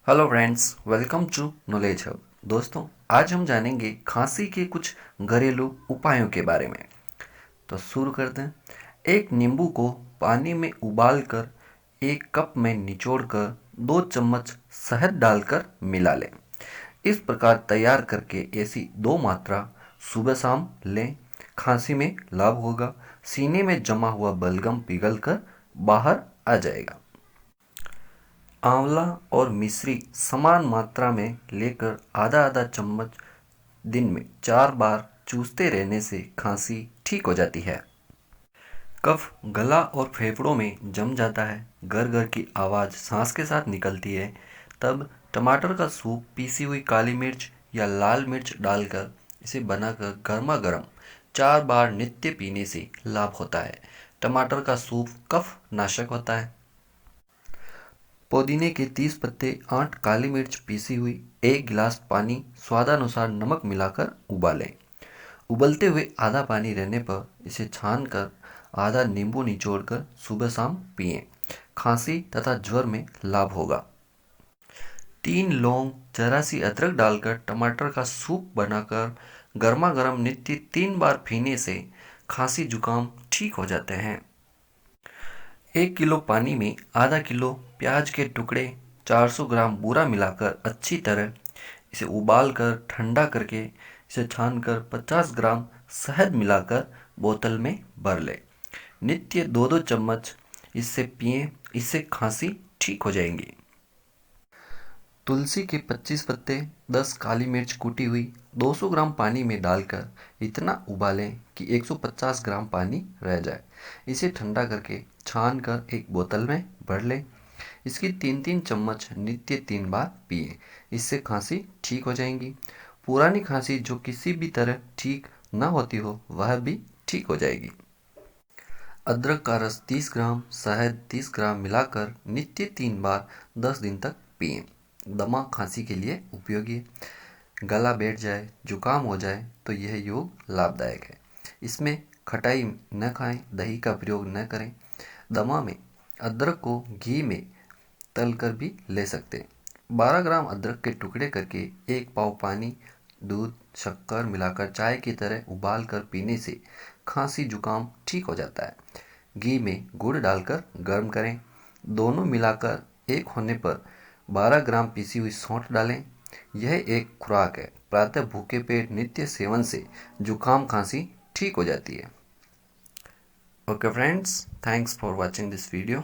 Hello friends, welcome to knowledge hub. दोस्तों, आज हम जानेंगे खांसी के कुछ घरेलू उपायों के बारे में। तो शुरू करते हैं। एक नींबू को पानी में उबालकर एक कप में निचोड़कर 2 चम्मच शहद डालकर मिला लें। इस प्रकार तैयार करके ऐसी 2 मात्रा सुबह शाम लें। खांसी में लाभ होगा। सीने में जमा हुआ बलगम पिघलकर बाहर आ जाएगा। आंवला और मिश्री समान मात्रा में लेकर आधा आधा चम्मच दिन में 4 बार चूसते रहने से खांसी ठीक हो जाती है। कफ गला और फेफड़ों में जम जाता है, गर गर की आवाज़ सांस के साथ निकलती है, तब टमाटर का सूप, पीसी हुई काली मिर्च या लाल मिर्च डालकर इसे बनाकर गर्मा गर्म 4 बार नित्य पीने से लाभ होता है। टमाटर का सूप कफ नाशक होता है। पुदीने के 30 पत्ते, 8 काली मिर्च पीसी हुई, 1 गिलास पानी, स्वादानुसार नमक मिलाकर उबालें। उबलते हुए आधा पानी रहने पर इसे छान कर आधा नींबू निचोड़कर सुबह शाम पिएं। खांसी तथा ज्वर में लाभ होगा। 3 लौंग, जरा सी अदरक डालकर टमाटर का सूप बनाकर गर्मा गर्म नित्य 3 बार पीने से खांसी जुकाम ठीक हो जाते हैं। 1 किलो पानी में आधा किलो प्याज के टुकड़े, 400 ग्राम बूरा मिलाकर अच्छी तरह इसे उबाल कर ठंडा करके इसे छानकर 50 ग्राम शहद मिलाकर बोतल में भर लें। नित्य 2-2 चम्मच इससे पिएं। इससे खांसी ठीक हो जाएगी। तुलसी के 25 पत्ते, 10 काली मिर्च कूटी हुई, 200 ग्राम पानी में डालकर इतना उबालें कि 150 ग्राम पानी रह जाए। इसे ठंडा करके छान कर एक बोतल में भर लें। इसकी 3-3 चम्मच नित्य 3 बार पिएं। इससे खांसी ठीक हो जाएगी। पुरानी खांसी जो किसी भी तरह ठीक न होती हो, वह भी ठीक हो जाएगी। अदरक का रस 30 ग्राम, शहद 30 ग्राम मिलाकर नित्य 3 बार 10 दिन तक पिएं। दमा खांसी के लिए उपयोगी है। गला बैठ जाए, जुकाम हो जाए तो यह योग लाभदायक है। इसमें खटाई न खाएं, दही का प्रयोग न करें। दमा में अदरक को घी में तलकर भी ले सकते हैं। 12 ग्राम अदरक के टुकड़े करके 1 पाव पानी, दूध, शक्कर मिलाकर चाय की तरह उबाल कर पीने से खांसी जुकाम ठीक हो जाता है। घी में गुड़ डालकर गर्म करें। दोनों मिलाकर एक होने पर 12 ग्राम पीसी हुई सौंठ डालें। यह एक खुराक है। प्रातः भूखे पेट नित्य सेवन से जुकाम खांसी ठीक हो जाती है। Okay friends, thanks for watching this video.